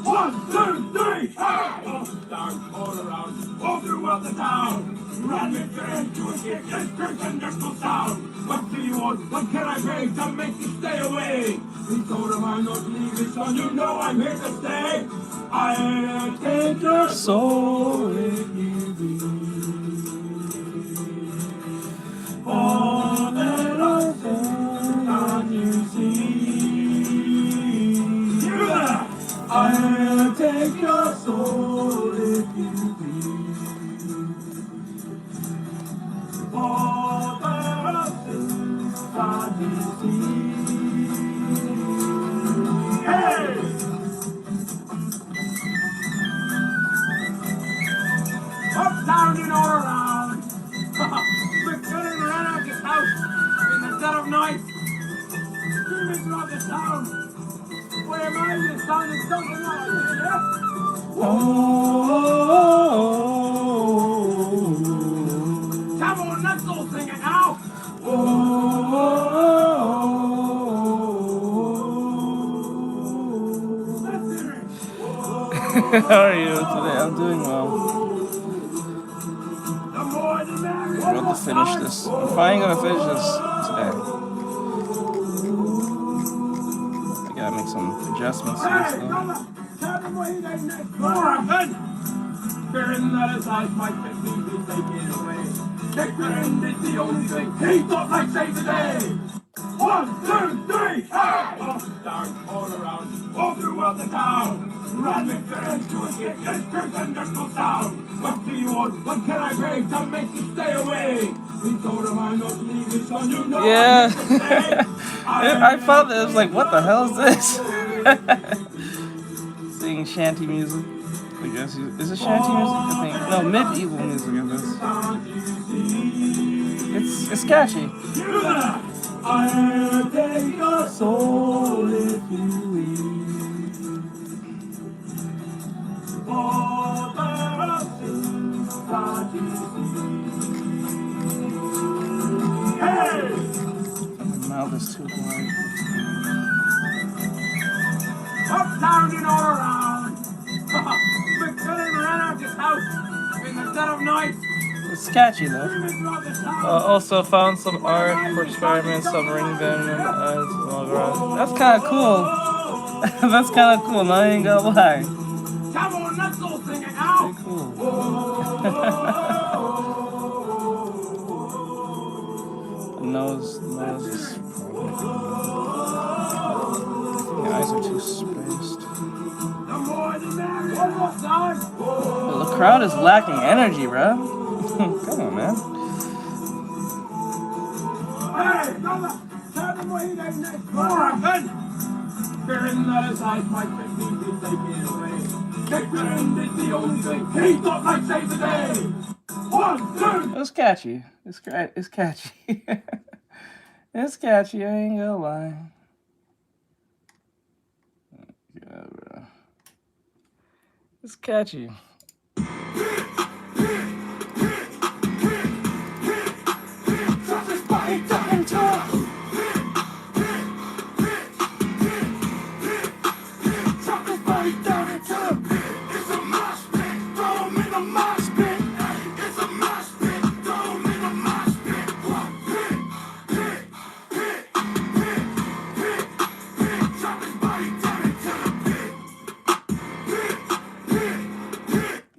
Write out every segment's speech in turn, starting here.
One, two, three, all down, all around, all throughout the town. Run me into a kick and crimson wonderful sound. What do you want? What can I bring to make you stay away? Please don't remind me to leave this on. You know I'm here to stay. I'll take your soul if you leave. All that I feel on you see. I'll take your soul if you please. All that I feel on you see. Hey! Up, down, and all around. We're getting ran out of this house in the dead of night. Screaming throughout the town. What am I? It sounded something like this, yeah? Oh, come on, let's all sing it now. How are you today? I'm doing well. I'm about to finish this. I'm finally gonna finish this today. I gotta make some adjustments to this though. Fearing that his eyes might get easily taken away. Kick friend is the only thing he thought I'd say today. 1, 2, 3, hey! Up, down, all around, all throughout the town. Run me into a kick and crimson wonderful sound. What do you want? What can I bring to make you stay away? Please don't remind me to leave this on. You know yeah. I'm here to stay. I felt that. I was like, what the hell is this? Singing shanty music. I guess is it shanty music? I think no, medieval music is this. It's catchy. I'll take your soul if you leave. All that I see, God you see. Hey! My mouth is too wide. Up, down, and all around. We're getting ran out of this house in the dead of night. It's catchy though. Also found some art for experiments, some ring venom, that's kind of cool. That's kind of cool. I ain't gonna lie. Come on, let's all sing it out. Pretty cool. The nose is. The eyes are too spaced. Well, the crowd is lacking energy, bro. Come on, man. Hey, brother, tell them what he does next. Fearing that his eyes might get easily taken away. Kick friend is the only thing he thought I'd say today. 1, 2. It's catchy. It's catchy. It's catchy. I ain't gonna lie. Yeah, bro. It's catchy.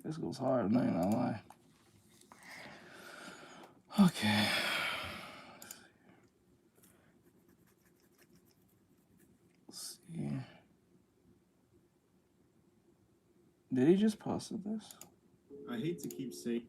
This goes hard, I'm not even gonna lie. Okay. Let's see. Did he just post this? I hate to keep saying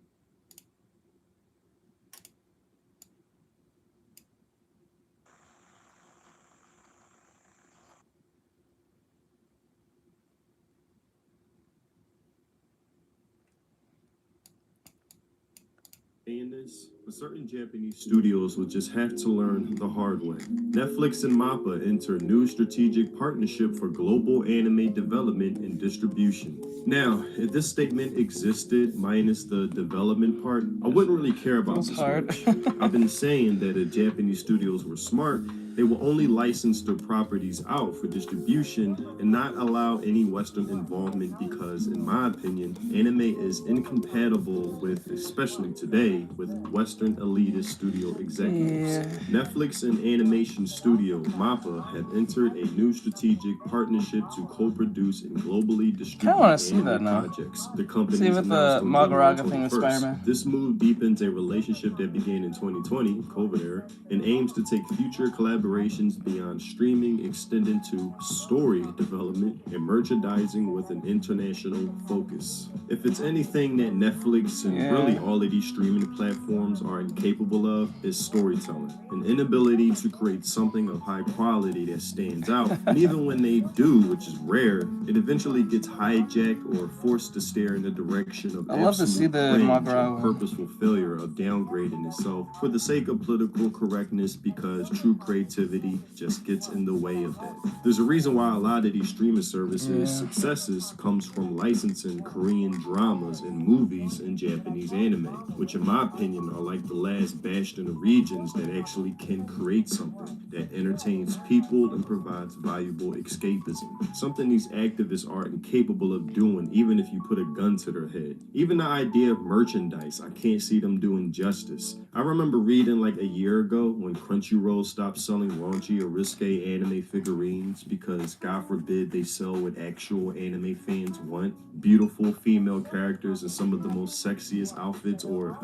this, but certain Japanese studios will just have to learn the hard way. Netflix and MAPPA enter new strategic partnership for global anime development and distribution. Now, if this statement existed minus the development part, I wouldn't really care about this much. I've been saying that if Japanese studios were smart, They will only license their properties out for distribution and not allow any Western involvement because, in my opinion, anime is incompatible with, especially today, with Western elitist studio executives. Yeah. Netflix and animation studio MAPPA have entered a new strategic partnership to co-produce and globally distribute wanna see that anime now. projects. The companies See with the announced on January Magaraga thing with 21st. Spider-Man. This move deepens a relationship that began in 2020, COVID era, and aims to take future collaborations beyond streaming, extending to story development and merchandising with an international focus. If it's anything that Netflix and really all of these streaming platforms are incapable of, is storytelling. An inability to create something of high quality that stands out. And even when they do, which is rare, it eventually gets hijacked or forced to stare in the direction of I love to see absolute the cringe Magaraga. and purposeful failure of downgrading itself for the sake of political correctness, because true creativity just gets in the way of that. There's a reason why a lot of these streaming services' successes comes from licensing Korean dramas and movies in Japanese anime, which in my opinion are like the last bastion of regions that actually can create something that entertains people and provides valuable escapism. Something these activists are incapable of doing even if you put a gun to their head. Even the idea of merchandise, I can't see them doing justice. I remember reading like a year ago when Crunchyroll stopped selling raunchy or risque anime figurines because, God forbid, they sell what actual anime fans want. Beautiful female characters in some of the most sexiest outfits or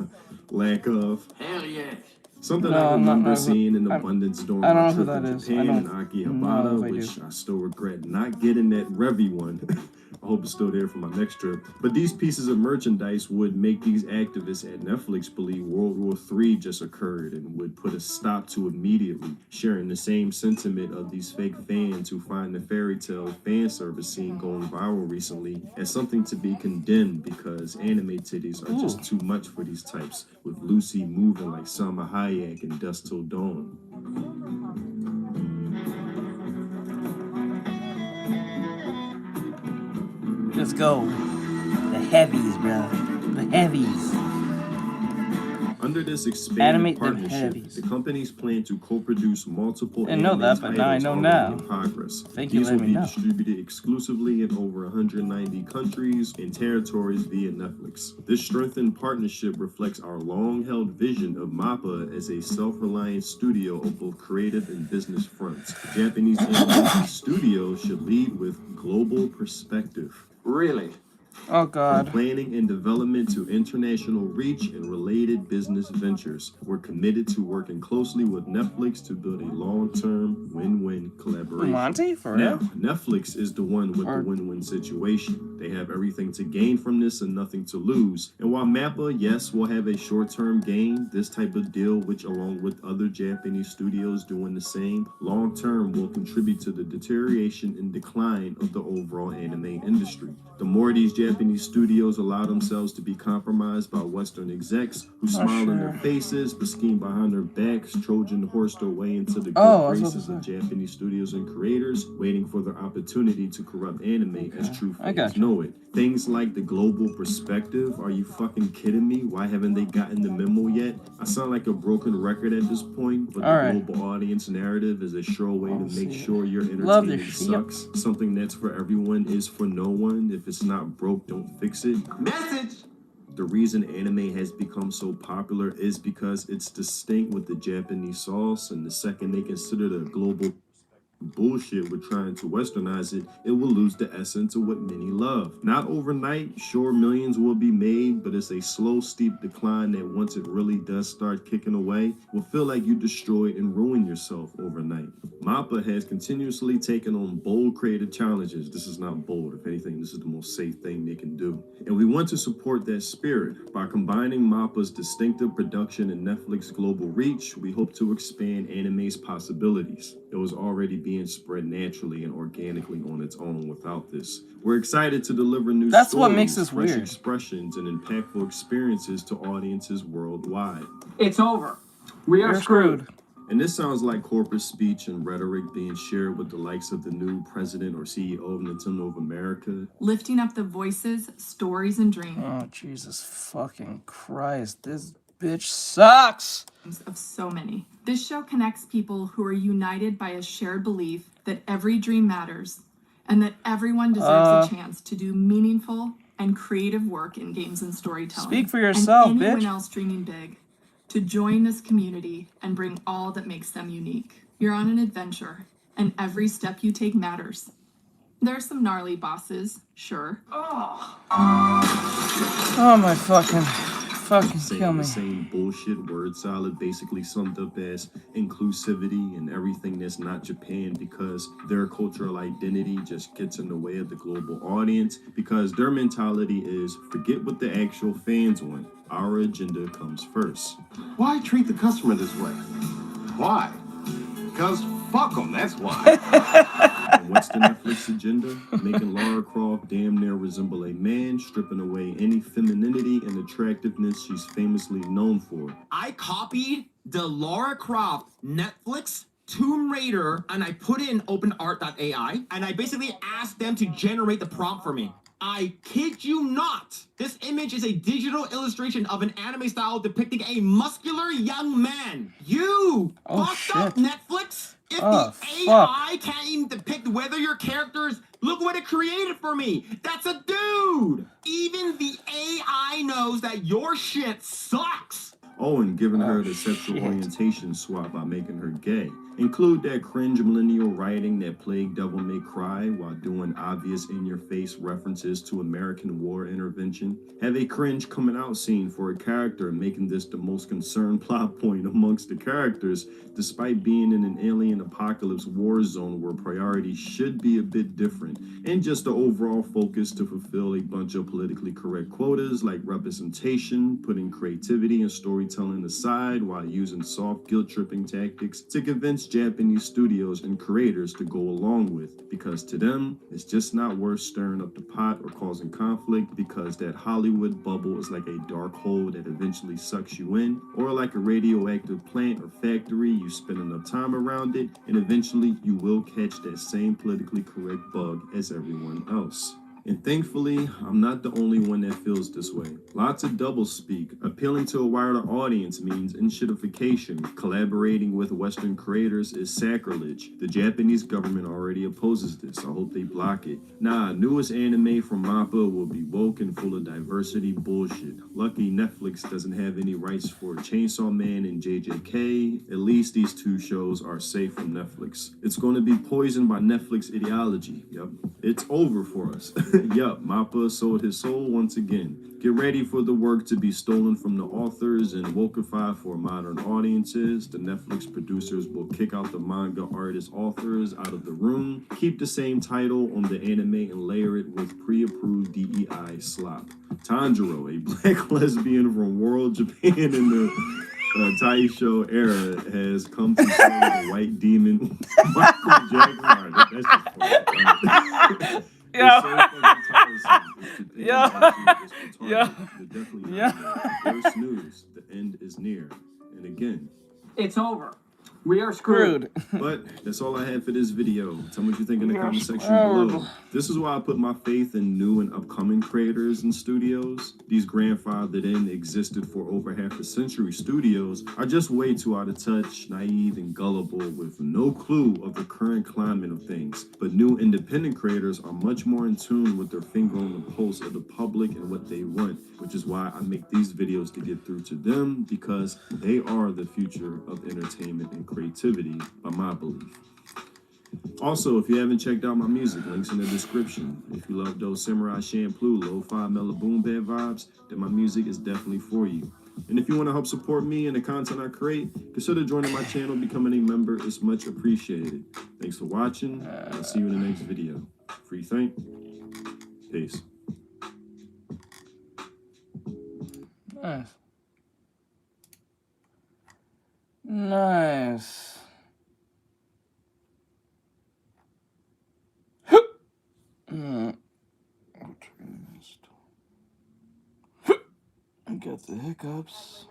lack of. Hell yes. Something No, I I'm not- remember no, seeing in abundance during I don't my know who trip that to is. I Japan don't and Akihabara, know if I which do. I still regret not getting that Revy one. I hope it's still there for my next trip. But these pieces of merchandise would make these activists at Netflix believe World War III just occurred and would put a stop to immediately, sharing the same sentiment of these fake fans who find the fairy tale fan service scene going viral recently as something to be condemned because anime titties are just too much for these types, with Lucy moving like Salma Hayek in Dusk Till Dawn. Let's go. The heavies, bro. The heavies. Under this expanded Animate them partnership, heavies. the companies plan to co-produce multiple Didn't know anime that, but now I titles know already now. in progress. Thank you These for will letting be me know. distributed exclusively in over 190 countries and territories via Netflix. This strengthened partnership reflects our long-held vision of MAPPA as a self-reliant studio of both creative and business fronts. Japanese animation studios should lead with global perspective. Really? Oh From God. planning and development to international reach and related business ventures, we're committed to working closely with Netflix to build a long-term win-win collaboration. Monty, for Now, real? Netflix is the one with the win-win situation. They have everything to gain from this and nothing to lose. And while MAPPA, yes, will have a short-term gain, this type of deal, which along with other Japanese studios doing the same, long-term will contribute to the deterioration and decline of the overall anime industry. The more these Japanese studios allow themselves to be compromised by Western execs who smile in their faces but scheme behind their backs, Trojan horse their way into the good graces of Japanese studios and creators, waiting for their opportunity to corrupt anime as true fans know it. Things like the global perspective, are you fucking kidding me? Why haven't they gotten the memo yet? I sound like a broken record at this point, but the global audience narrative is a sure way to make sure your entertainment sucks. Something that's for everyone is for no one. If it's not broke, don't fix it. Message! The reason anime has become so popular is because it's distinct with the Japanese sauce, and the second they consider the global bullshit with trying to westernize it, it will lose the essence of what many love. Not overnight, sure, millions will be made, but it's a slow, steep decline that once it really does start kicking away, will feel like you destroyed and ruined yourself overnight. MAPPA has continuously taken on bold creative challenges. This is not bold. If anything, this is the most safe thing they can do. And we want to support that spirit. By combining MAPPA's distinctive production and Netflix global reach, we hope to expand anime's possibilities. It was already being spread naturally and organically on its own without this. We're excited to deliver new stories, what makes this fresh weird. expressions, and impactful experiences to audiences worldwide. It's over. We are screwed. And this sounds like corporate speech and rhetoric being shared with the likes of the new president or CEO of Nintendo of America. Lifting up the voices, stories, and dreams. Oh, Jesus fucking Christ. This bitch sucks. Of so many. This show connects people who are united by a shared belief that every dream matters and that everyone deserves a chance to do meaningful and creative work in games and storytelling. Speak for yourself, and anyone bitch. else dreaming big to join this community and bring all that makes them unique. You're on an adventure, and every step you take matters. There are some gnarly bosses, sure. Oh my fucking Saying kill me. the same bullshit word salad basically summed up as inclusivity and everything that's not Japan, because their cultural identity just gets in the way of the global audience, because their mentality is forget what the actual fans want. Our agenda comes first. Why treat the customer this way? Why? Because fuck them, that's why. And what's the Netflix agenda? Making Lara Croft damn near resemble a man, stripping away any femininity and attractiveness she's famously known for. I copied the Lara Croft Netflix Tomb Raider and I put it in openart.ai and I basically asked them to generate the prompt for me. I kid you not. This image is a digital illustration of an anime style depicting a muscular young man. You fucked up, Netflix. If the AI can't even depict whether your characters, look what it created for me. That's a dude. Even the AI knows that your shit sucks. Oh, and giving her the sexual orientation swap by making her gay. Include that cringe millennial writing that plagued Devil May Cry while doing obvious in-your-face references to American war intervention. Have a cringe coming out scene for a character, making this the most concerned plot point amongst the characters, despite being in an alien apocalypse war zone where priorities should be a bit different, and just the overall focus to fulfill a bunch of politically correct quotas like representation, putting creativity and storytelling aside while using soft guilt-tripping tactics to convince Japanese studios and creators to go along with, because to them, it's just not worth stirring up the pot or causing conflict, because that Hollywood bubble is like a dark hole that eventually sucks you in, or like a radioactive plant or factory, you spend enough time around it, and eventually you will catch that same politically correct bug as everyone else. And thankfully, I'm not the only one that feels this way. Lots of doublespeak. Appealing to a wider audience means enshittification. Collaborating with Western creators is sacrilege. The Japanese government already opposes this. I hope they block it. Nah, newest anime from MAPPA will be woke and full of diversity bullshit. Lucky Netflix doesn't have any rights for Chainsaw Man and JJK. At least these two shows are safe from Netflix. It's going to be poisoned by Netflix ideology. Yep, it's over for us. Yup, Mappa sold his soul once again. Get ready for the work to be stolen from the authors and wokified for modern audiences. The Netflix producers will kick out the manga artist authors out of the room, keep the same title on the anime, and layer it with pre-approved DEI slop. Tanjiro, a black lesbian from World Japan in the Taisho era, has come to play the white demon Michael Jackson. That's just funny. Worst news, the end is near. And again, it's over. We are screwed. But that's all I had for this video. Tell me what you think in the comment section below. This is why I put my faith in new and upcoming creators and studios. These grandfathered in, existed for over half a century studios are just way too out of touch, naive, and gullible with no clue of the current climate of things. But new independent creators are much more in tune with their finger on the pulse of the public and what they want, which is why I make these videos to get through to them, because they are the future of entertainment and creativity, by my belief. Also, if you haven't checked out my music, links in the description. If you love those samurai shampoo, lo-fi, mellow boom bap vibes, then my music is definitely for you. And if you want to help support me and the content I create, consider joining my channel, becoming a member. It's much appreciated. Thanks for watching, and I'll see you in the next video. Free think. Peace. Nice. Nice. I got the hiccups.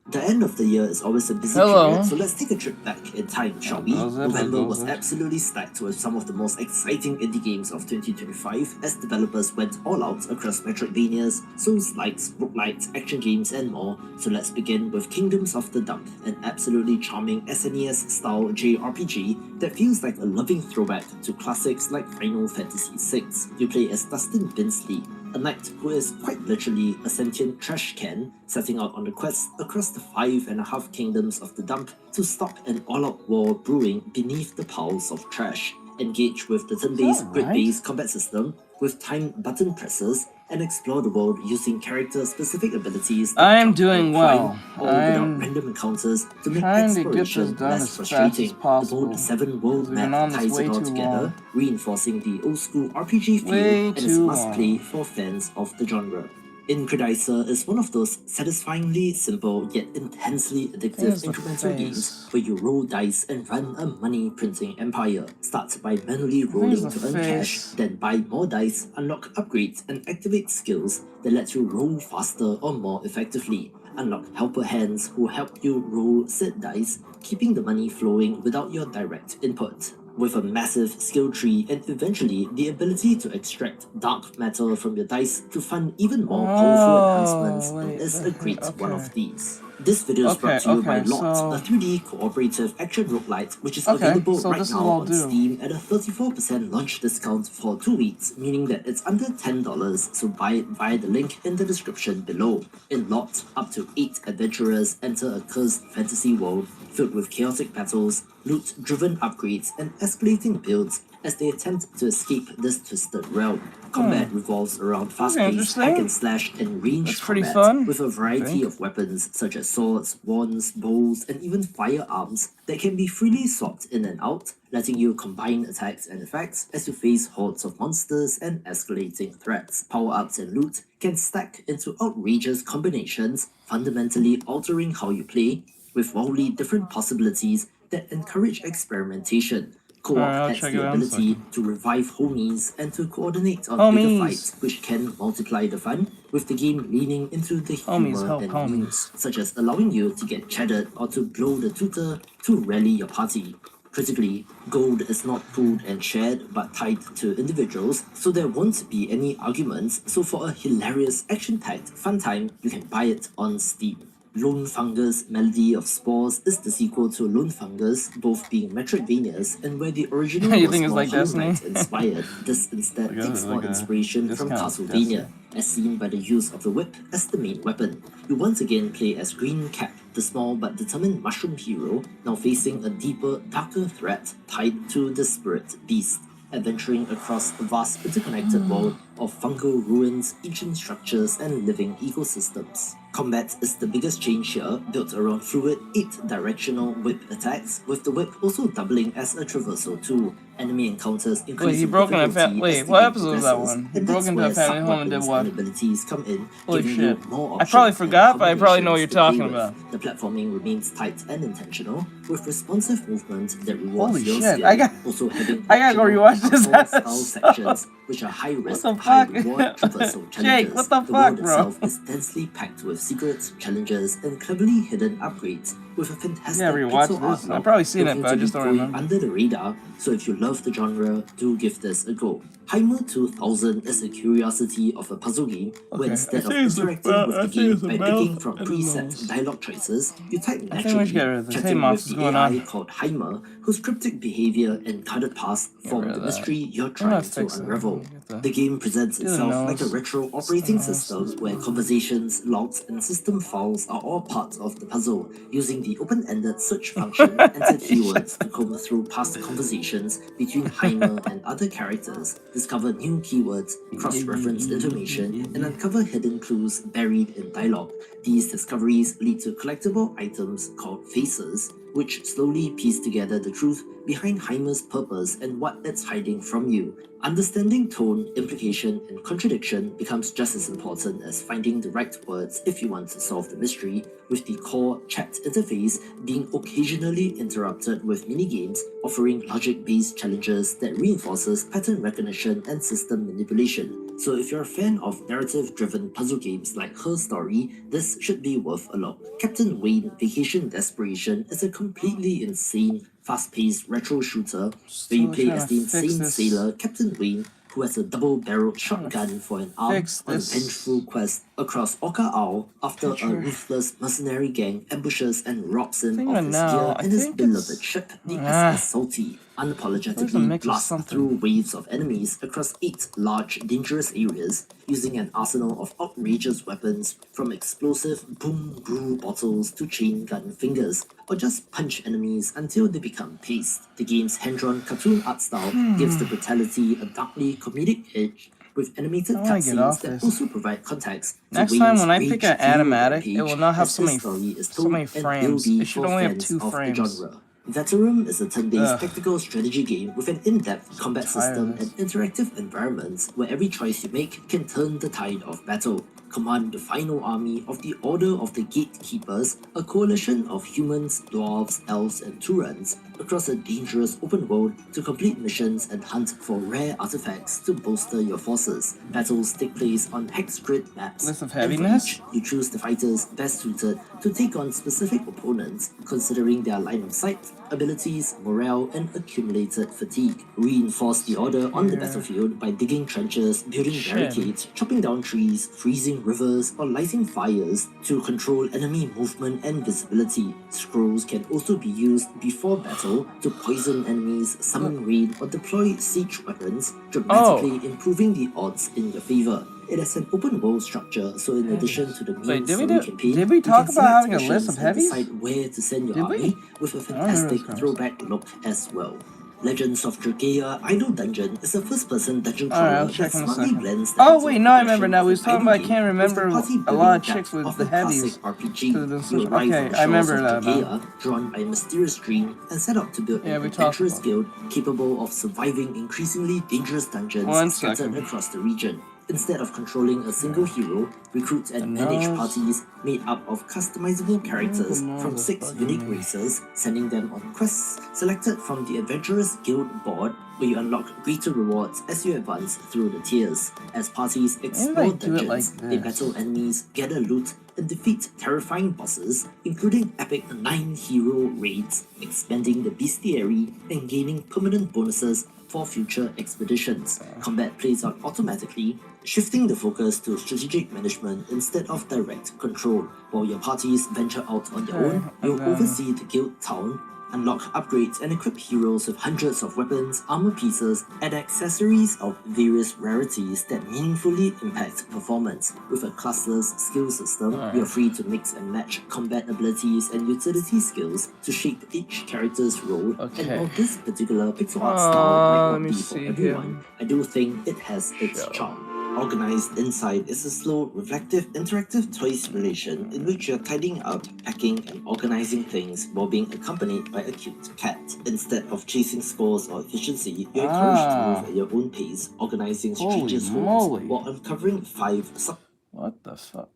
The end of the year is always a busy period, so let's take a trip back in time, shall we? November was absolutely stacked with some of the most exciting indie games of 2025 as developers went all out across Metroidvanias, Souls-likes, roguelites, action games and more. So let's begin with Kingdoms of the Dump, an absolutely charming SNES-style JRPG that feels like a loving throwback to classics like Final Fantasy VI. You play as Dustin Binsley, a knight who is quite literally a sentient trash can, setting out on a quest across the 5.5 kingdoms of the dump to stop an all-out war brewing beneath the piles of trash. Engage with the turn-based, grid-based combat system with timed button presses and explore the world using character-specific abilities. I am doing well. All without random encounters to make exploration less frustrating. The bold 7-world map ties it all together, reinforcing the old-school RPG feel and is must-play for fans of the genre. Incredizer is one of those satisfyingly simple yet intensely addictive incremental games where you roll dice and run a money-printing empire. Start by manually rolling to earn cash, then buy more dice, unlock upgrades, and activate skills that let you roll faster or more effectively. Unlock helper hands who help you roll said dice, keeping the money flowing without your direct input. With a massive skill tree and eventually the ability to extract dark matter from your dice to fund even more powerful enhancements, and is a great one of these. This video is brought to you by Lot, a 3D cooperative action roguelite which is available right now on Steam at a 34% launch discount for 2 weeks, meaning that it's under $10, so buy it via the link in the description below. In Lot, up to 8 adventurers enter a cursed fantasy world filled with chaotic battles, loot-driven upgrades, and escalating builds as they attempt to escape this twisted realm. Combat revolves around fast-paced hack and slash and range combat with a variety of weapons such as swords, wands, bows, and even firearms that can be freely swapped in and out, letting you combine attacks and effects as you face hordes of monsters and escalating threats. Power-ups and loot can stack into outrageous combinations, fundamentally altering how you play, with wildly different possibilities that encourage experimentation. Co-op has the ability to revive homies and to coordinate on bigger fights, which can multiply the fun, with the game leaning into the humor and memes, such as allowing you to get chatted or to blow the tutor to rally your party. Critically, gold is not pooled and shared but tied to individuals, so there won't be any arguments, so for a hilarious action-packed fun time, you can buy it on Steam. Lone Fungus Melody of Spores is the sequel to Lone Fungus, both being Metroidvanias, and where the original was more Hollow Knight inspired, this instead takes more inspiration from Castlevania, as seen by the use of the whip as the main weapon. You once again play as Green Cap, the small but determined mushroom hero, now facing a deeper, darker threat tied to the Spirit Beast, adventuring across a vast interconnected world of fungal ruins, ancient structures, and living ecosystems. Combat is the biggest change here, built around fluid 8-directional whip attacks, with the whip also doubling as a traversal tool. Enemy encounters increase in difficulty. Wait, what episode was that one? He broke into a family home and did what? Abilities come in, holy giving shit. you more I probably forgot, but I probably know what you're talking about. The platforming remains tight and intentional, with responsive movement that rewards your shit. skill. Also having I gotta go rewatch this style sections, which are high risk, high reward traversal challenges. Jake, what the fuck, world bro? itself is densely packed with secrets, challenges, and cleverly hidden upgrades, with a fantastic pixel art I've probably seen it, but I just don't remember. Under the radar, so if you love the genre, do give this a go. Heimer 2000 is a curiosity of a puzzle game where instead of interacting with the game by picking from preset dialogue choices, you type naturally, chatting with the AI called Heimer, whose cryptic behavior and colored past form the mystery you're trying to unravel. The game presents itself like a retro operating system where conversations, logs, and system files are all part of the puzzle. Using the open-ended search function, enter keywords to comb through past conversations between Heimer and other characters, discover new keywords, cross-reference information, and uncover hidden clues buried in dialogue. These discoveries lead to collectible items called faces. which slowly piece together the truth behind Heimer's purpose and what it's hiding from you. Understanding tone, implication, and contradiction becomes just as important as finding the right words if you want to solve the mystery, with the core chat interface being occasionally interrupted with minigames offering logic-based challenges that reinforces pattern recognition and system manipulation. So if you're a fan of narrative-driven puzzle games like Her Story, this should be worth a look. Captain Wayne Vacation Desperation is a completely insane, fast-paced retro shooter where you play as the insane sailor Captain Wayne, who has a double-barreled shotgun for an arm on a vengeful quest across Orca Isle after a ruthless mercenary gang ambushes and robs him of his gear and his beloved ship, the SS Salty, unapologetically blasts through waves of enemies across 8 large, dangerous areas using an arsenal of outrageous weapons from explosive boom brew bottles to chain gun fingers, or just punch enemies until they become paste. The game's hand-drawn cartoon art style gives the brutality a darkly comedic edge, with animated cutscenes that also provide context. Next time when I pick an Animatic, it will not have so many frames. It should only have 2 frames. Veteran is a turn-based tactical strategy game with an in-depth combat system and interactive environments where every choice you make can turn the tide of battle. Command the final army of the Order of the Gatekeepers, a coalition of humans, dwarves, elves, and Turans across a dangerous open world to complete missions and hunt for rare artifacts to bolster your forces. Battles take place on hex grid maps. List of heaviness? You choose the fighters best suited to take on specific opponents, considering their line of sight, abilities, morale, and accumulated fatigue. Reinforce the order on the battlefield by digging trenches, building barricades, chopping down trees, freezing rivers, or lighting fires to control enemy movement and visibility. Scrolls can also be used before battle to poison enemies, summon raid, or deploy siege weapons, dramatically improving the odds in your favor. It has an open world structure, so in addition to the main story campaign, did we talk about having a list of heavies? Decide where to send your army with a fantastic throwback look as well. Legends of Dragaea Idle Dungeon is a first-person dungeon crawler that smartly blends the oh wait, no, I remember now. We was talking about I can't remember a lot of chicks with the heavies. Okay, I remember that now. Drawn by a mysterious dream and set out to build an adventurous guild capable of surviving increasingly dangerous dungeons scattered across the region. Instead of controlling a single hero, recruit and manage parties made up of customizable characters from 6 unique races, sending them on quests selected from the Adventurous Guild board, where you unlock greater rewards as you advance through the tiers. As parties explore dungeons, they battle enemies, gather loot, and defeat terrifying bosses, including epic 9-hero raids, expanding the bestiary, and gaining permanent bonuses for future expeditions. Combat plays out automatically, shifting the focus to strategic management instead of direct control. While your parties venture out on their own, you'll oversee the guild town, unlock upgrades and equip heroes with hundreds of weapons, armor pieces, and accessories of various rarities that meaningfully impact performance. With a classless skill system, you're free to mix and match combat abilities and utility skills to shape each character's role. And while this particular pixel art style might not be for everyone, I do think it has its charm. Organized Inside is a slow, reflective, interactive toy simulation in which you're tidying up, packing, and organizing things while being accompanied by a cute cat. Instead of chasing scores or efficiency, you're encouraged to move at your own pace, organizing strangers' homes while uncovering 5 What the fuck?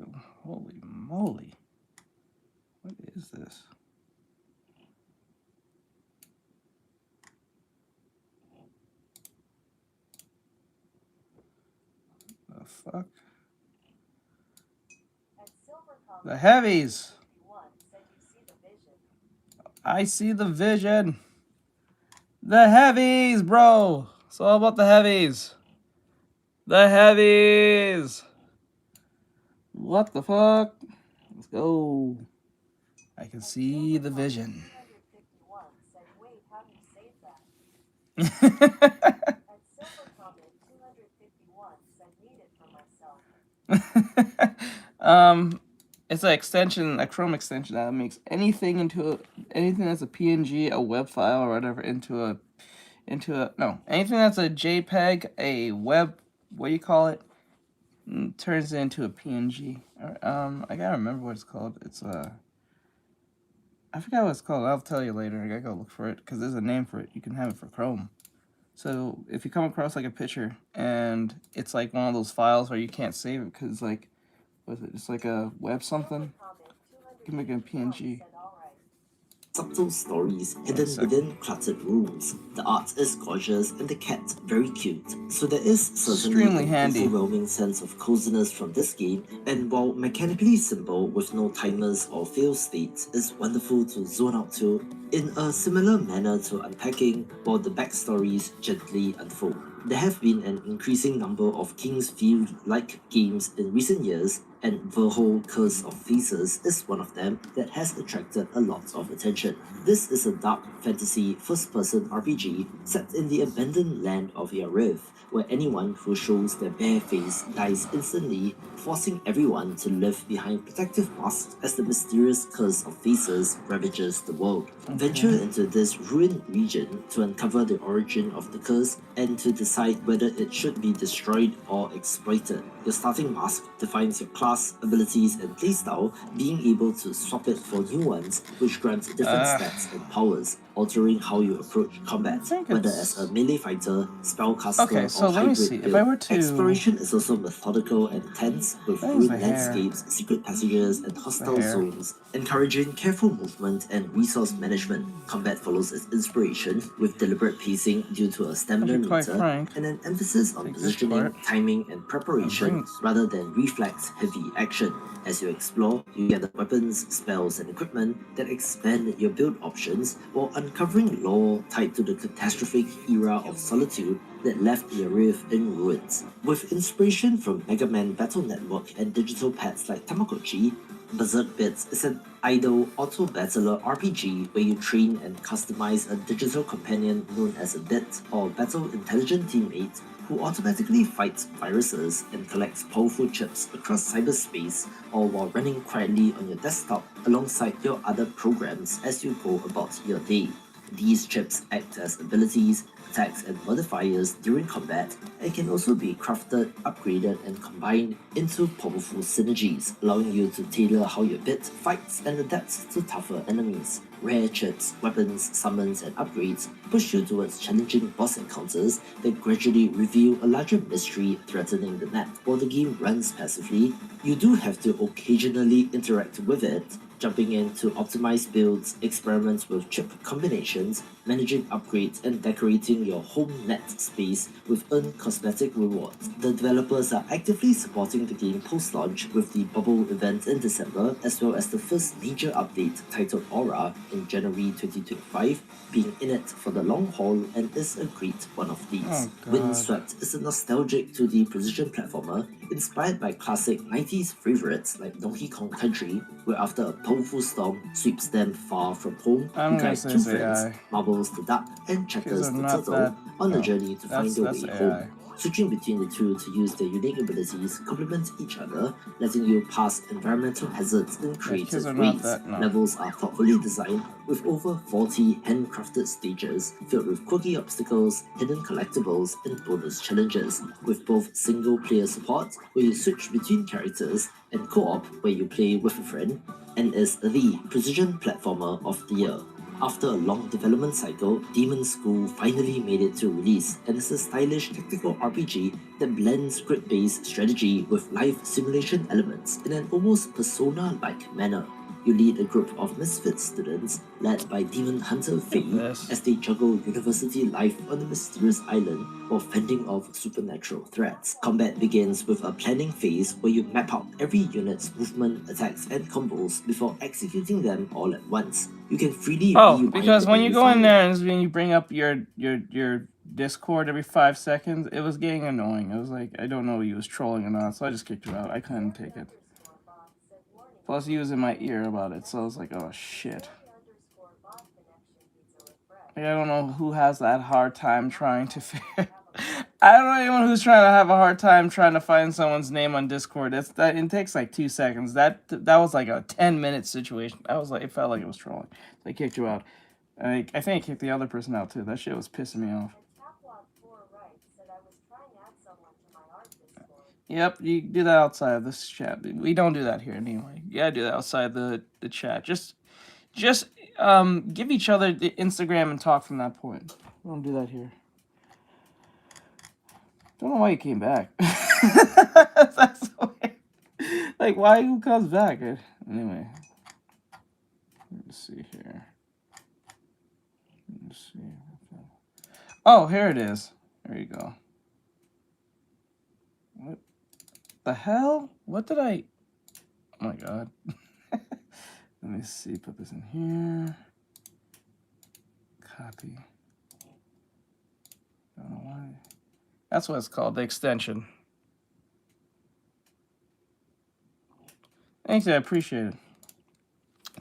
Holy moly. What is this? Fuck. The heavies. I see the vision. The heavies, bro. It's all about the heavies. The heavies. What the fuck? Let's go. I can see the vision. It's an extension, a Chrome extension that makes anything that's a PNG, a web file, or whatever anything that's a JPEG, a web, what do you call it, turns it into a PNG. I gotta remember what it's called. It's I forgot what it's called. I'll tell you later. I gotta go look for it because there's a name for it. You can have it for Chrome. So if you come across like a picture and it's like one of those files where you can't save it because like, what is it? It's like a web something. You can make it a PNG. Subtle stories hidden within cluttered rooms. The art is gorgeous and the cat very cute. So there is certainly an overwhelming sense of coziness from this game, and while mechanically simple with no timers or fail states, it's wonderful to zone out to in a similar manner to unpacking while the backstories gently unfold. There have been an increasing number of King's Field-like games in recent years, and the whole Curse of Theseus is one of them that has attracted a lot of attention. This is a dark fantasy first-person RPG set in the abandoned land of Yarith, where anyone who shows their bare face dies instantly, forcing everyone to live behind protective masks as the mysterious Curse of Theseus ravages the world. Venture into this ruined region to uncover the origin of the curse and to decide whether it should be destroyed or exploited. Your starting mask defines your class, abilities, and playstyle, being able to swap it for new ones, which grants different stats and powers, altering how you approach combat, whether as a melee fighter, spellcaster, or hybrid build. Exploration is also methodical and intense, with ruined landscapes, secret passages, and hostile zones, encouraging careful movement and resource management. Combat follows its inspiration, with deliberate pacing due to a stamina meter, and an emphasis on positioning, timing, and preparation, rather than reflex-heavy action. As you explore, you gather weapons, spells, and equipment that expand your build options, while uncovering lore tied to the catastrophic era of solitude that left Yarith in ruins. With inspiration from Mega Man Battle Network and digital pets like Tamagotchi, Berserk Bits is an idle auto-battler RPG where you train and customize a digital companion known as a Bit, or Battle Intelligent Teammate, who automatically fights viruses and collects powerful chips across cyberspace, or while running quietly on your desktop alongside your other programs as you go about your day. These chips act as abilities, attacks, and modifiers during combat, and can also be crafted, upgraded, and combined into powerful synergies, allowing you to tailor how your bit fights and adapts to tougher enemies. Rare chips, weapons, summons, and upgrades push you towards challenging boss encounters that gradually reveal a larger mystery threatening the map. While the game runs passively, you do have to occasionally interact with it, jumping in to optimize builds, experiments with chip combinations, managing upgrades, and decorating your home net space with earned cosmetic rewards. The developers are actively supporting the game post-launch with the Bubble event in December, as well as the first major update titled Aura in January 2025, being in it for the long haul and is a great one of these. Windswept is a nostalgic 2D precision platformer inspired by classic 90s favorites like Donkey Kong Country, where after a powerful storm sweeps them far from home, you guide two friends, Marbles the duck and Checkers the turtle, on a journey to find their way home. Switching between the two to use their unique abilities complement each other, letting you pass environmental hazards in creative ways. Levels are thoughtfully designed with over 40 handcrafted stages filled with quirky obstacles, hidden collectibles, and bonus challenges, with both single-player support, where you switch between characters, and co-op, where you play with a friend, and is the precision platformer of the year. After a long development cycle, Demon's School finally made it to release, and is a stylish tactical RPG that blends grid-based strategy with live simulation elements in an almost Persona-like manner. You lead a group of misfit students, led by Demon Hunter Faye, as they juggle university life on a mysterious island while fending off supernatural threats. Combat begins with a planning phase where you map out every unit's movement, attacks, and combos before executing them all at once. You can freely because when you go in there and when you bring up your Discord every 5 seconds, it was getting annoying. It was like, I don't know if he was trolling or not, so I just kicked him out. I couldn't take it. Plus, he was in my ear about it, so I was like, oh shit. Like, I don't know who has that hard time trying to I don't know anyone who's trying to have a hard time trying to find someone's name on Discord. It takes like 2 seconds. That was like a 10-minute situation. I was like, it felt like it was trolling. So I kicked you out. I think I kicked the other person out too. That shit was pissing me off. Yep, you do that outside of this chat. We don't do that here anyway. You gotta do that outside the chat. Just give each other the Instagram and talk from that point. We don't do that here. Don't know why you came back. That's weird. Like, why who comes back? Anyway, let's see here. Let's see. Oh, here it is. There you go. What the hell? What did I? Oh my god. Let me see. Put this in here. Copy. Don't know why. That's what it's called, the extension. Thank you, I appreciate it.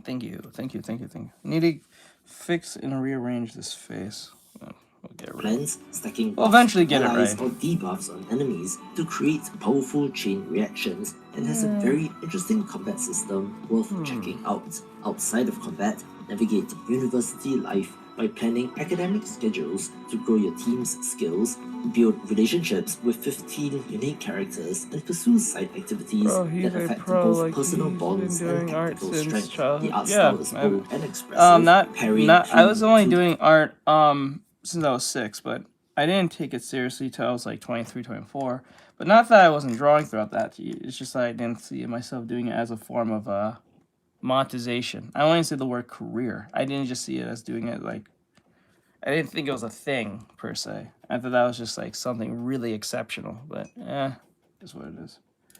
Thank you, thank you, thank you, thank you. I need to fix and rearrange this face. We'll get rid of it. Stacking we'll eventually get it allies right. or debuffs on enemies to create powerful chain reactions, and has a very interesting combat system worth checking out. Outside of combat, navigate university life by planning academic schedules to grow your team's skills, build relationships with 15 unique characters, and pursue side activities that affect both personal bonds and tactical strength. The art style is bold and expressive, I was only doing art since I was 6, but I didn't take it seriously till I was like 23, 24. But not that I wasn't drawing throughout that. It's just that I didn't see myself doing it as a form of monetization. I only say the word career. I didn't just see it as doing it like, I didn't think it was a thing per se. I thought that was just like something really exceptional, but is what it is.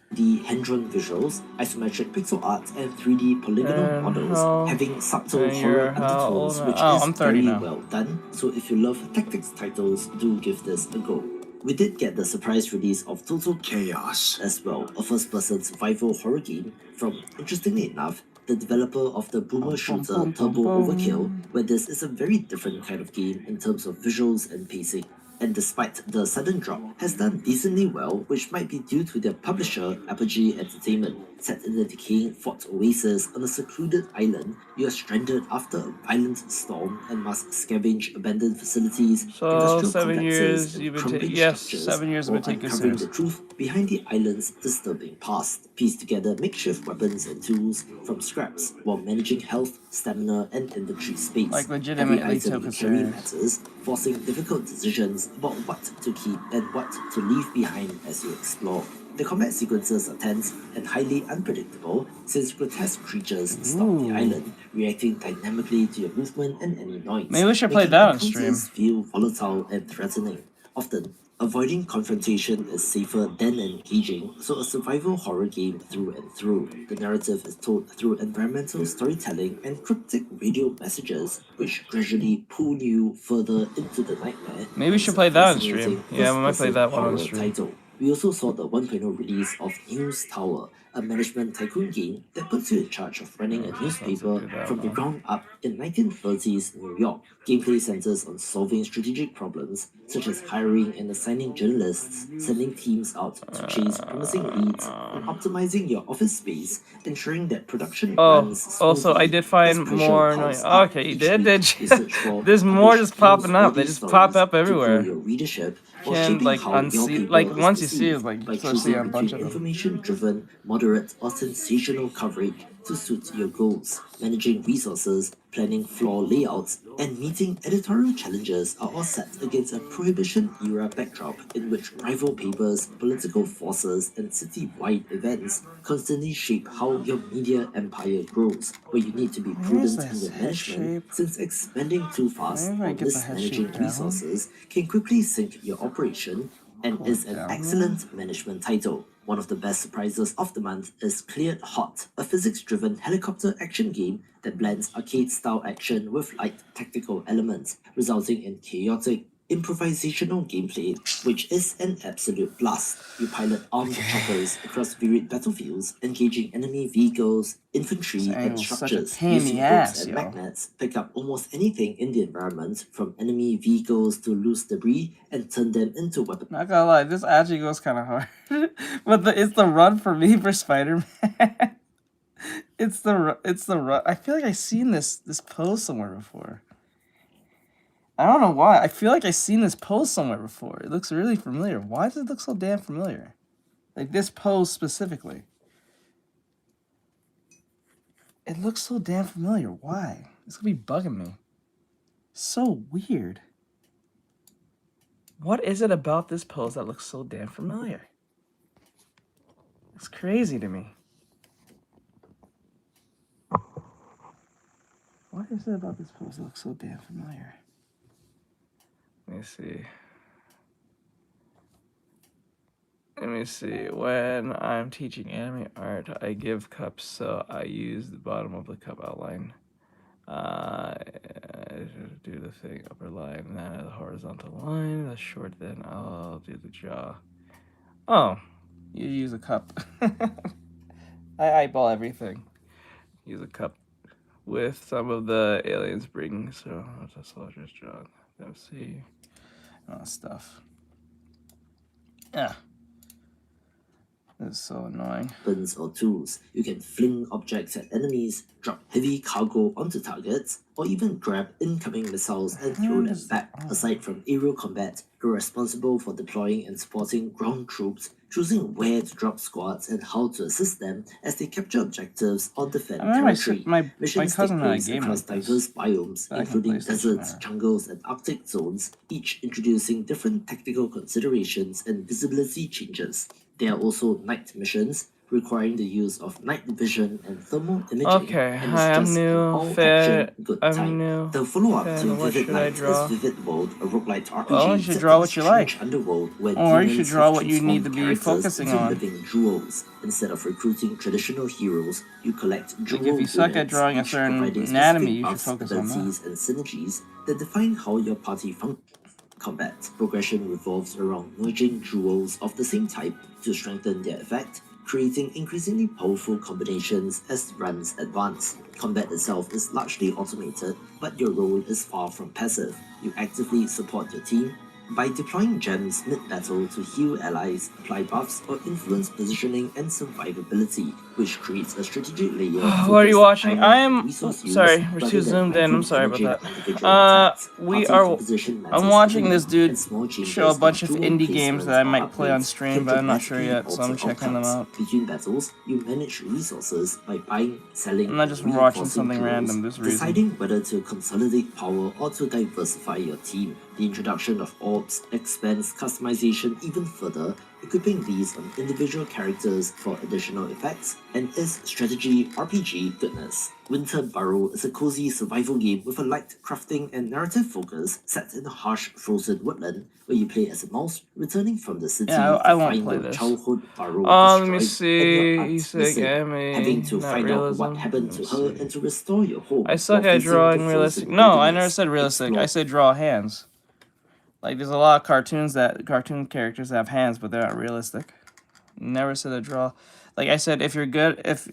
The hand-drawn visuals, isometric pixel art, and 3D polygonal models, having subtle horror undertones, which is very well done. So if you love tactics titles, do give this a go. We did get the surprise release of Total Chaos as well, a first-person survival horror game from, interestingly enough, the developer of the boomer shooter Turbo Overkill, where this is a very different kind of game in terms of visuals and pacing. And despite the sudden drop, has done decently well, which might be due to their publisher, Apogee Entertainment. Set in the decaying Fort Oasis on a secluded island, you are stranded after a violent storm and must scavenge abandoned facilities, so industrial 7 complexes, years, and crumbling structures, 7 years while of taking uncovering serious. the truth behind the island's disturbing past. Piece together makeshift weapons and tools from scraps, while managing health, stamina, and inventory space. Like legitimately every item took you it carry serious. matters, forcing difficult decisions about what to keep and what to leave behind as you explore. The combat sequences are tense and highly unpredictable, since grotesque creatures stalk the island, reacting dynamically to your movement and any noise. Maybe we should play that on stream. Encounters feel volatile and threatening. Often, avoiding confrontation is safer than engaging, so a survival horror game through and through. The narrative is told through environmental storytelling and cryptic radio messages, which gradually pull you further into the nightmare. Maybe we should play that on stream. Yeah, we might play that one on stream. Title. We also saw the 1.0 release of News Tower, a management tycoon game that puts you in charge of running a newspaper from the ground up in 1930s New York. Gameplay centers on solving strategic problems, such as hiring and assigning journalists, sending teams out to chase promising leads, and optimizing your office space, ensuring that production runs smoothly. Also, I did find more. Okay, you did? There's more just popping up. They just pop up everywhere. Can like unsee, like once you see it, like you start seeing a bunch of them. Information-driven, moderate, or sensational coverage to suit your goals. Managing resources, planning floor layouts, and meeting editorial challenges are all set against a Prohibition-era backdrop in which rival papers, political forces, and city-wide events constantly shape how your media empire grows, where you need to be prudent in your management, since expanding too fast or mismanaging resources can quickly sink your operation, and is an excellent management title. One of the best surprises of the month is Cleared Hot, a physics-driven helicopter action game that blends arcade-style action with light tactical elements, resulting in chaotic, improvisational gameplay, which is an absolute blast. You pilot armed choppers across varied battlefields, engaging enemy vehicles, infantry, and structures. Using hooks and magnets, pick up almost anything in the environment, from enemy vehicles to loose debris, and turn them into weapons. Not gonna lie, this actually goes kind of hard. But it's the run for me for Spider-Man. It's the run. I feel like I've seen this pose somewhere before. I don't know why. I feel like I've seen this pose somewhere before. It looks really familiar. Why does it look so damn familiar? Like this pose specifically. It looks so damn familiar. Why? It's gonna be bugging me. So weird. What is it about this pose that looks so damn familiar? It's crazy to me. What is it about this pose that looks so damn familiar? Let me see. Let me see. When I'm teaching anime art, I give cups, so I use the bottom of the cup outline. Do the thing, upper line, then the horizontal line. That's short, then I'll do the jaw. Oh, you use a cup. I eyeball everything. Use a cup with some of the aliens bring, so the soldier's jaw. Let's see. Stuff. Yeah. This is so annoying. Weapons or tools. You can fling objects at enemies, drop heavy cargo onto targets, or even grab incoming missiles and throw them back. Aside from aerial combat, you're responsible for deploying and supporting ground troops, choosing where to drop squads and how to assist them as they capture objectives or defend territory. Missions take place across diverse biomes, including deserts, jungles, and Arctic zones, each introducing different tactical considerations and visibility changes. There are also night missions, requiring the use of night vision and thermal imaging. Okay, hi, I'm new. The follow-up to Vivid Night is Vivid World, a roguelite RPG. Well, you should draw what you like. Underworld where or you should draw what you need to be focusing on. Living jewels. Instead of recruiting traditional heroes, you collect jewel if you suck at drawing a certain anatomy, you should focus on that. And synergies that define how your party functions. Combat progression revolves around merging jewels of the same type to strengthen their effect, creating increasingly powerful combinations as runs advance. Combat itself is largely automated, but your role is far from passive. You actively support your team by deploying gems mid-battle to heal allies, apply buffs, or influence positioning and survivability, which creates a strategic layer. What are you watching? I am sorry, we're too zoomed in. I'm sorry about that. I'm watching this dude show a bunch of indie games that I might play on stream, but I'm not sure yet, so I'm checking them out. Between battles, you manage resources by buying, selling, I'm not just watching something random. This reason. Deciding whether to consolidate power or to diversify your team. The introduction of orbs expands customization even further, equipping these on individual characters for additional effects, and is strategy RPG goodness. Winter Burrow is a cozy survival game with a light crafting and narrative focus set in a harsh frozen woodland where you play as a mouse returning from the city I to won't find play your this. childhood burrow Let me destroyed see. and your aunt missing, having to find out what happened to her and to restore your home. I suck at drawing realistic. No, I never said realistic. I said draw hands. Like, there's a lot of cartoon characters that have hands, but they're not realistic. Never said a draw. Like I said, if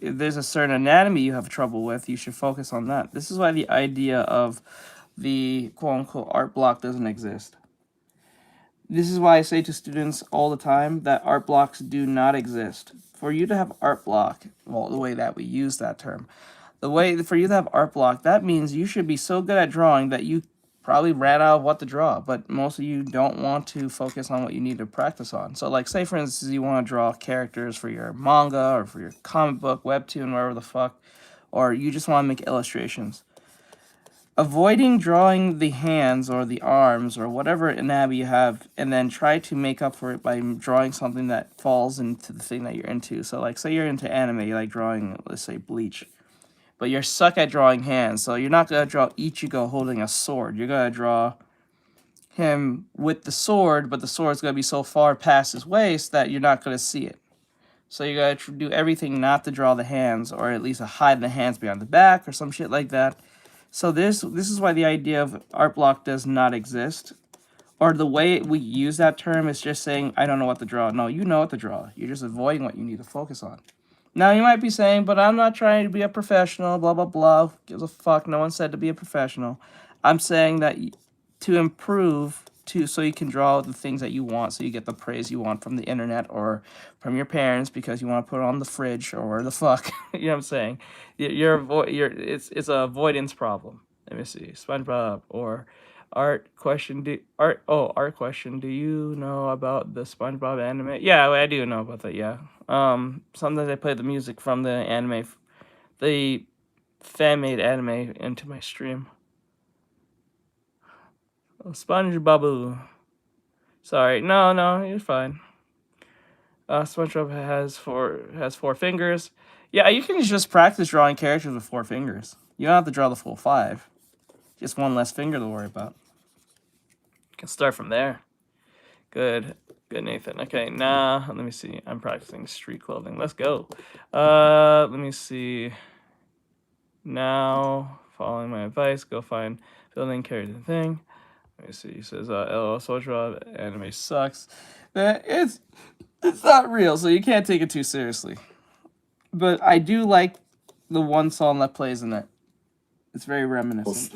there's a certain anatomy you have trouble with, you should focus on that. This is why the idea of the quote-unquote art block doesn't exist. This is why I say to students all the time that art blocks do not exist. For you to have art block, well, the way that we use that term, for you to have art block, that means you should be so good at drawing that you probably ran out of what to draw, but most of you don't want to focus on what you need to practice on. So, like, say, for instance, you want to draw characters for your manga or for your comic book, webtoon, whatever the fuck, or you just want to make illustrations. Avoiding drawing the hands or the arms or whatever anatomy you have, and then try to make up for it by drawing something that falls into the thing that you're into. So, like, say you're into anime, you like drawing, let's say, Bleach. But you're stuck at drawing hands, so you're not going to draw Ichigo holding a sword. You're going to draw him with the sword, but the sword's going to be so far past his waist that you're not going to see it. So you got to do everything not to draw the hands, or at least hide the hands behind the back, or some shit like that. So this is why the idea of art block does not exist. Or the way we use that term is just saying, I don't know what to draw. No, you know what to draw. You're just avoiding what you need to focus on. Now, you might be saying, but I'm not trying to be a professional, blah, blah, blah. Who gives a fuck? No one said to be a professional. I'm saying that to improve, so you can draw the things that you want, so you get the praise you want from the internet or from your parents because you want to put it on the fridge or the fuck. You know what I'm saying? It's an avoidance problem. Let me see. SpongeBob or art question. Do you know about the SpongeBob anime? Yeah, I do know about that. Yeah. Sometimes I play the music from the anime, the fan-made anime into my stream. Oh, SpongeBob. Sorry, no, you're fine. SpongeBob has four fingers. Yeah, you can just practice drawing characters with 4 fingers. You don't have to draw the full 5. Just one less finger to worry about. You can start from there. Good, Nathan. Okay, now let me see. I'm practicing street clothing. Let's go. Let me see. Now, following my advice, go find building, carry the thing. Let me see. He says, LOL, SpongeBob anime sucks. It's not real, so you can't take it too seriously. But I do like the one song that plays in it. It's very reminiscent.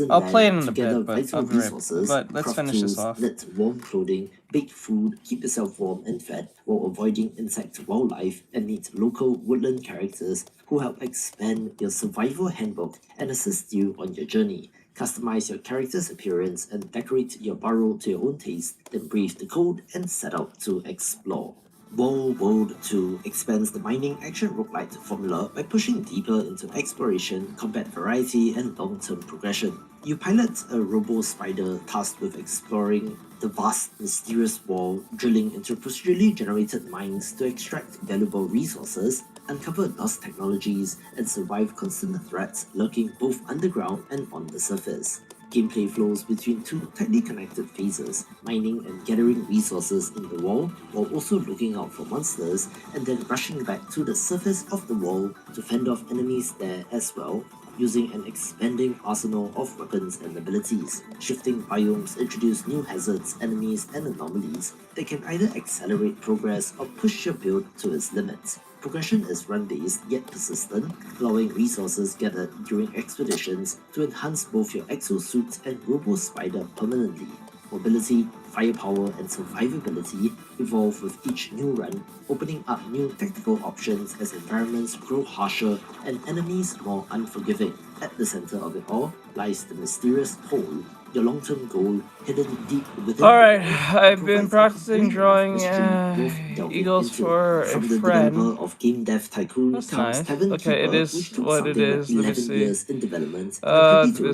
I'll play it in a bit, but I'll be right back. But let's finish this off. Knit warm clothing, bake food, keep yourself warm and fed while avoiding insect wildlife, and meet local woodland characters who help expand your survival handbook and assist you on your journey. Customize your character's appearance and decorate your burrow to your own taste, then brave the code and set out to explore. World 2 expands the mining action roguelite formula by pushing deeper into exploration, combat variety, and long-term progression. You pilot a robo-spider tasked with exploring the vast, mysterious wall, drilling into procedurally generated mines to extract valuable resources, uncover lost technologies, and survive constant threats lurking both underground and on the surface. Gameplay flows between 2 tightly connected phases, mining and gathering resources in the wall, while also looking out for monsters, and then rushing back to the surface of the wall to fend off enemies there as well, using an expanding arsenal of weapons and abilities. Shifting biomes introduce new hazards, enemies, and anomalies that can either accelerate progress or push your build to its limits. Progression is run-based yet persistent, allowing resources gathered during expeditions to enhance both your exosuit and robo-spider permanently. Mobility, firepower, and survivability evolve with each new run, opening up new tactical options as environments grow harsher and enemies more unforgiving. At the center of it all lies the mysterious hole, your long-term goal hidden deep within. Alright, I've been practicing drawing eagles for a friend. Of Game Dev Tycoon That's nice. Okay, it is what it is. Let me see. Let me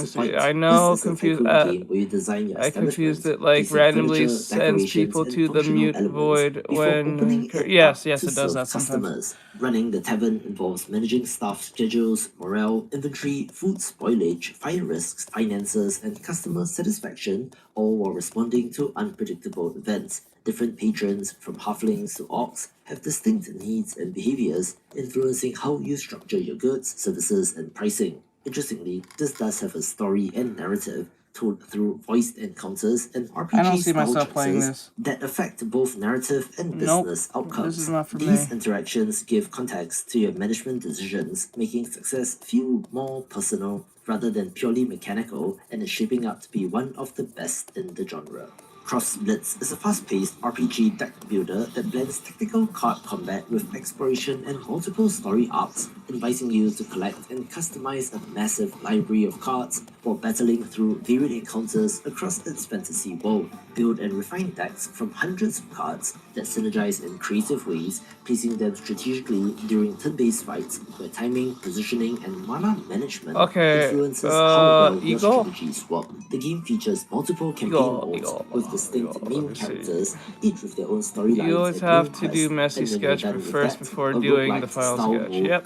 see. I know confused. I confused it. Like randomly sends people to the mute void when. Yes, it does that sometimes. Running the tavern involves managing staff schedules, morale, inventory, food spoilage, fire risks, finances, and customer satisfaction, all while responding to unpredictable events. Different patrons, from halflings to orcs, have distinct needs and behaviors, influencing how you structure your goods, services, and pricing. Interestingly, this does have a story and narrative told through voiced encounters and RPG-style choices that affect both narrative and business outcomes. This is not for These me. interactions give context to your management decisions, making success feel more personal rather than purely mechanical, and is shaping up to be one of the best in the genre. Cross Blitz is a fast-paced RPG deck builder that blends tactical card combat with exploration and multiple story arcs, inviting you to collect and customize a massive library of cards while battling through varied encounters across its fantasy world. Build and refine decks from hundreds of cards that synergize in creative ways, placing them strategically during turn-based fights where timing, positioning, and mana management influences how well your strategies work. The game features multiple campaign modes with distinct main characters, each with their own storylines. You always have to do messy sketch first before doing the final sketch. Yep.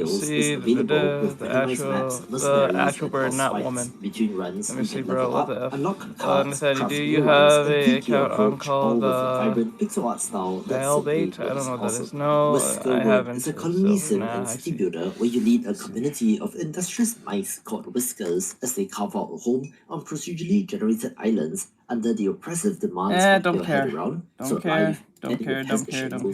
See the actual bird, not woman. Let me see, bro. What the F? Nathaniel, do you have a account on called Bait? I don't know what that is. No, I haven't. It's a colony sim Nah, and I city see. builder where you lead a community of industrious mice called Whiskers as they carve out a home on procedurally generated islands under the oppressive demands of Don't your care. head around. Don't care. Don't care. Unstable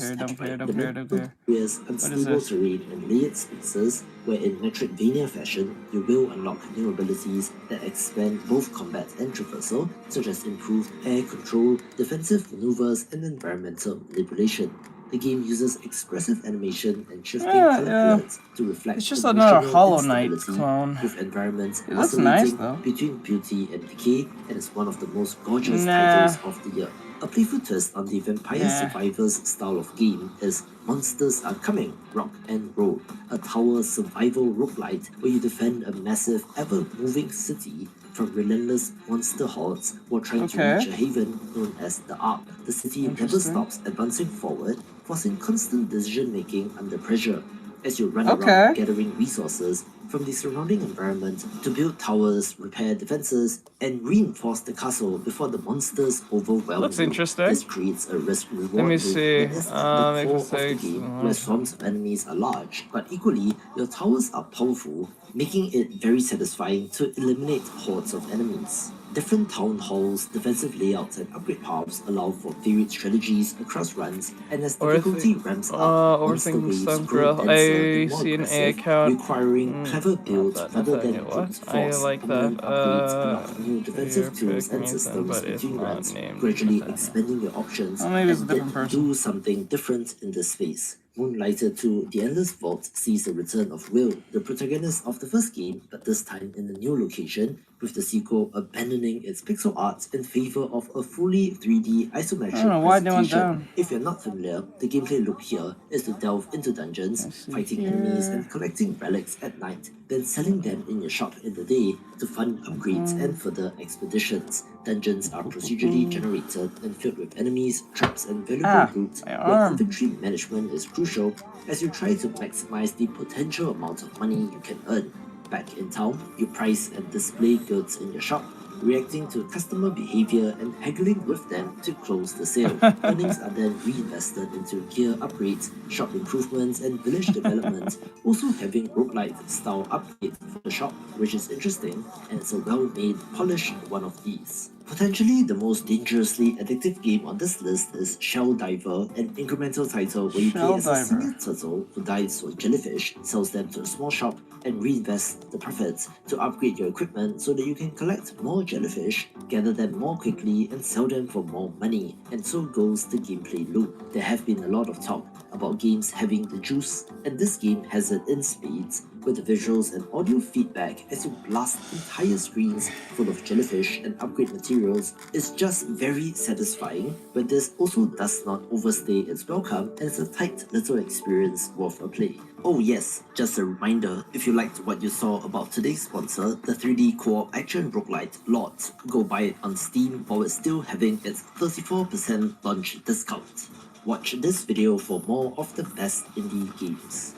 terrain and layered spaces where in Metroidvania fashion you will unlock new abilities that expand both combat and traversal, such as improved air control, defensive maneuvers, and environmental manipulation. The game uses expressive animation and shifting color palettes to reflect It's just another emotional Hollow Knight instability, clone. with environments It looks nice oscillating though. between beauty and decay, and is one of the most gorgeous titles of the year. A playful twist on the Vampire Survivors style of game is Monsters Are Coming, Rock and Roll, a tower survival roguelite where you defend a massive, ever-moving city from relentless monster hordes while trying to reach a haven known as the Ark. The city never stops advancing forward, forcing constant decision-making under pressure as you run around gathering resources from the surrounding environment to build towers, repair defenses, and reinforce the castle before the monsters overwhelm Looks you. interesting. This creates a risk-reward Let me loop see. that is at the core of the game, where swarms of enemies are large, but equally, your towers are powerful, making it very satisfying to eliminate hordes of enemies. Different town halls, defensive layouts, and upgrade paths allow for varied strategies across runs, and as difficulty ramps up, monster waves grow denser and more aggressive, requiring clever builds rather than brute force. Permanent upgrades unlock new defensive tools and systems between runs, gradually expanding your options and do something different in this space. Moonlighter 2, The Endless Vault sees the return of Will, the protagonist of the first game, but this time in a new location, with the sequel abandoning its pixel art in favor of a fully 3D isometric presentation. If you're not familiar, the gameplay loop here is to delve into dungeons, fighting enemies and collecting relics at night, then selling them in your shop in the day to fund upgrades and further expeditions. Dungeons are procedurally generated and filled with enemies, traps, and valuable loot, where inventory management is crucial as you try to maximize the potential amount of money you can earn. Back in town, you price and display goods in your shop, reacting to customer behavior and haggling with them to close the sale. Earnings are then reinvested into gear upgrades, shop improvements, and village development, also having roguelite-style upgrades for the shop, which is interesting, and it's a well-made, polished one of these. Potentially the most dangerously addictive game on this list is Shell Diver, an incremental title where you play as a senior turtle who dives for jellyfish, sells them to a small shop, and reinvests the profits to upgrade your equipment so that you can collect more jellyfish, gather them more quickly, and sell them for more money. And so goes the gameplay loop. There have been a lot of talk about games having the juice, and this game has it in spades, with the visuals and audio feedback as you blast entire screens full of jellyfish and upgrade materials is just very satisfying, but this also does not overstay its welcome and it's a tight little experience worth a play. Oh yes, just a reminder, if you liked what you saw about today's sponsor, the 3D co-op action roguelite Lords, go buy it on Steam while it's still having its 34% launch discount. Watch this video for more of the best indie games.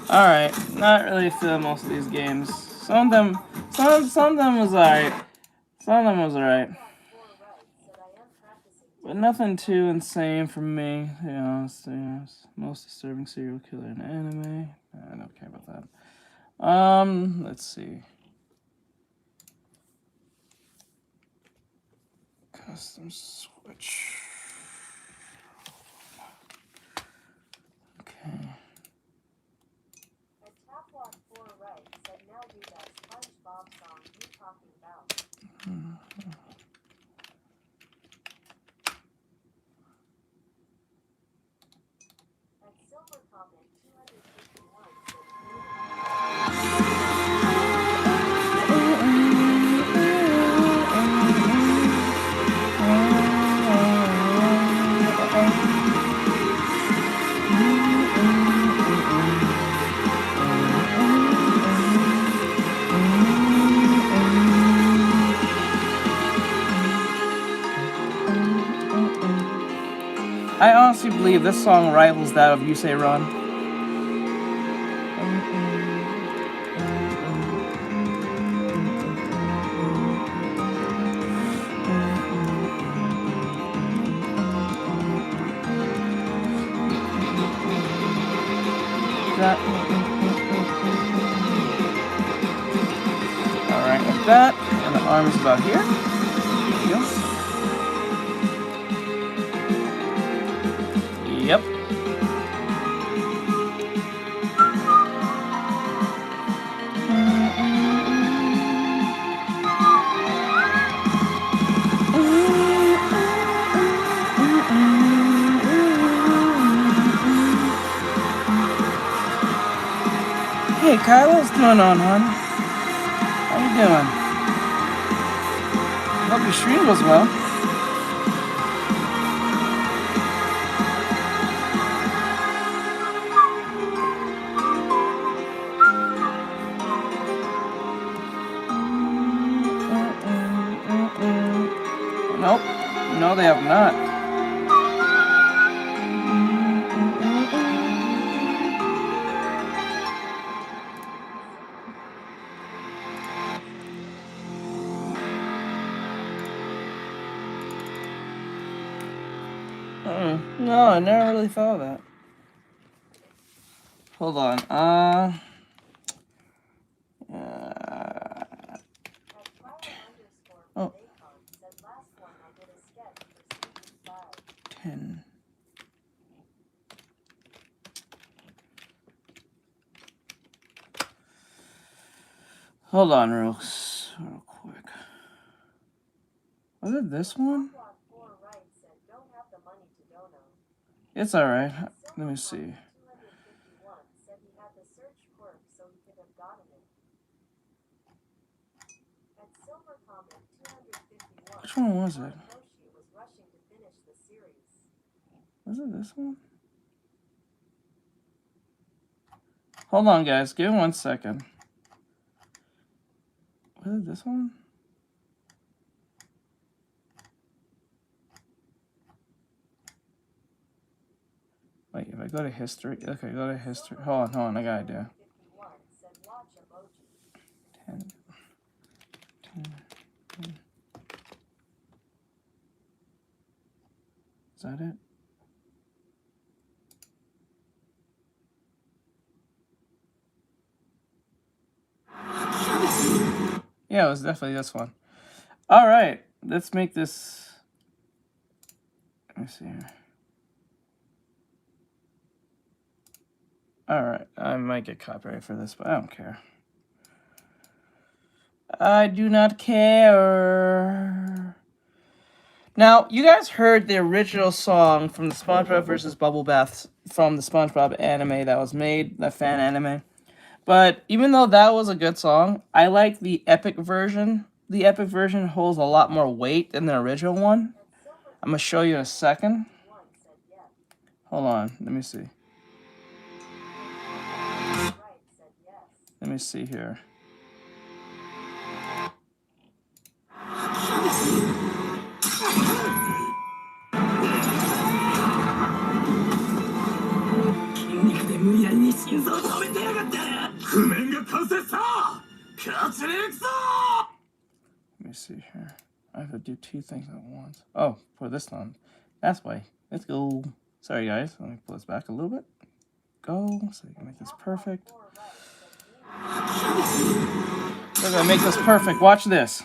Alright, not really feeling most of these games. Some of them was alright. Some of them was alright. But nothing too insane for me, to be honest. Most disturbing serial killer in anime. I don't care about that. Let's see. Custom switch. Okay. I honestly believe this song rivals that of You Say Run. Alright, with that, and the arm is about here. Yes. Yep. Hey, Kyla, what's going on, hon? How you doing? Hope your stream goes well. No, they have not. No, I never really thought of that. Hold on. Oh. 10. Hold on real quick. Was it this one? It's alright. Let me see. Which one was it? Was it this one? Hold on, guys. Give me 1 second. Was it this one? Wait, if I go to history, okay, go to history. Hold on, I got an idea. 10. Is that it? Yeah, it was definitely this one. All right, let's make this. Let me see here. All right, I might get copyright for this, but I don't care. I do not care. Now, you guys heard the original song from the SpongeBob vs. Bubble Bath from the SpongeBob anime that was made, the fan anime. But even though that was a good song, I like the epic version. The epic version holds a lot more weight than the original one. I'm going to show you in a second. Hold on, let me see. Let me see here. Let me see here. I have to do 2 things at once. Oh, for this one. That's why. Let's go. Sorry, guys. Let me pull this back a little bit. Go. So you can make this perfect. We're going to make this perfect. Watch this.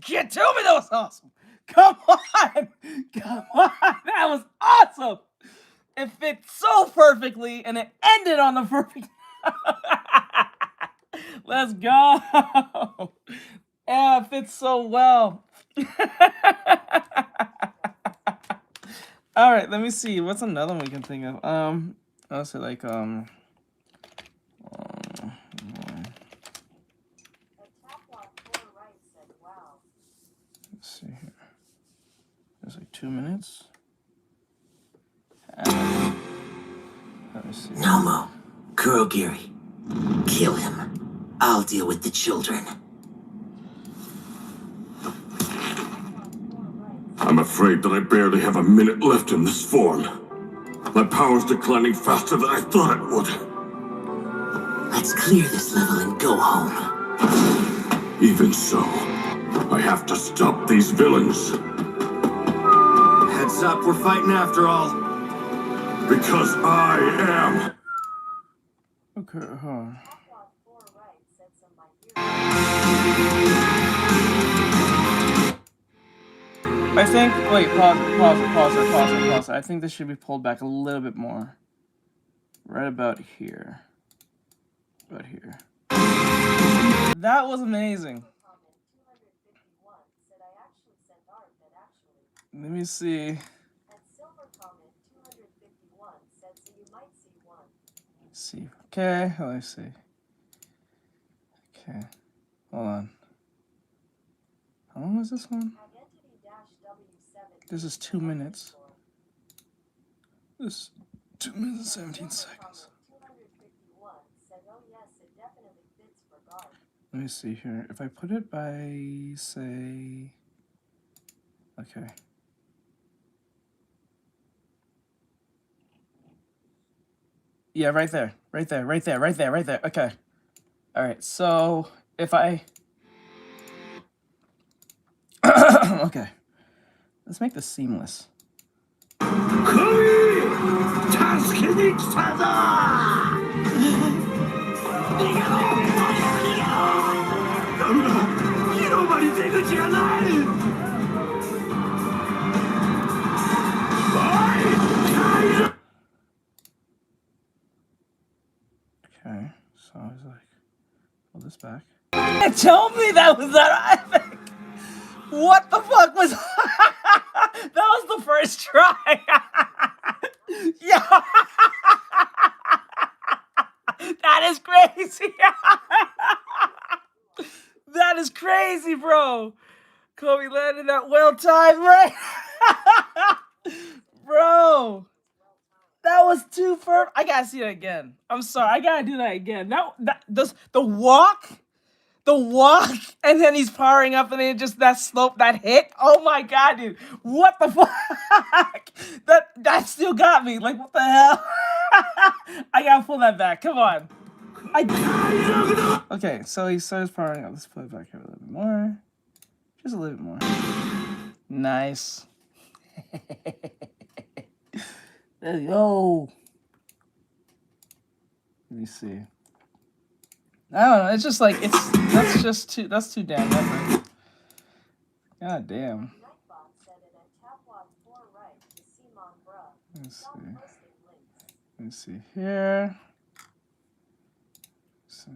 can't tell me that was awesome. Come on. Come on. That was awesome. It fit so perfectly, and it ended on the perfect. Let's go. Yeah, it fits so well. All right, let me see. What's another one we can think of? I'll say like let's see here. There's like 2 minutes. Let me see. Nomo, Kurogiri, kill him. I'll deal with the children. I'm afraid that I barely have a minute left in this form. My power's declining faster than I thought it would. Let's clear this level and go home. Even so, I have to stop these villains. Heads up, we're fighting after all. Because I am. Okay, huh. I think, wait, pause it. I think this should be pulled back a little bit more. Right about here. About here. That was amazing. Let me see. Let's see. Okay, let's see. Okay, hold on. How long is this one? This is 2 minutes. This is 2 minutes and 17 seconds. Let me see here. If I put it by, say, okay. Yeah, right there. Okay. All right, so if I... Okay. Let's make this seamless. Okay, so I was like, pull this back. Tell me that was that epic! What the fuck was that? Was the first try. Yeah. That is crazy. That is crazy, bro. Kobe landed that well timed, right? Bro. That was too firm. I gotta see that again. I'm sorry. I gotta do that again. The walk, and then he's powering up, and then just that slope, that hit. Oh my god, dude! What the fuck? That still got me. Like, what the hell? I gotta pull that back. Come on. Okay, so he starts powering up. Let's pull it back here a little bit more. Just a little bit more. Nice. There you go. Let me see. I don't know. It's just like that's too damn epic. God damn. Let's see. Let's see here. It's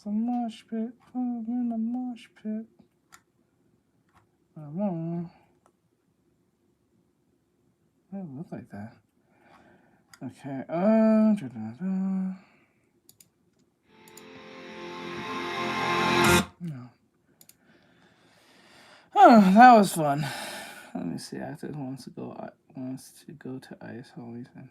a mosh pit. Oh, I'm in a mosh pit. I won't. It doesn't look like that. Okay, No. Oh, that was fun. Let me see. Actor wants to go to ice. Holy thing.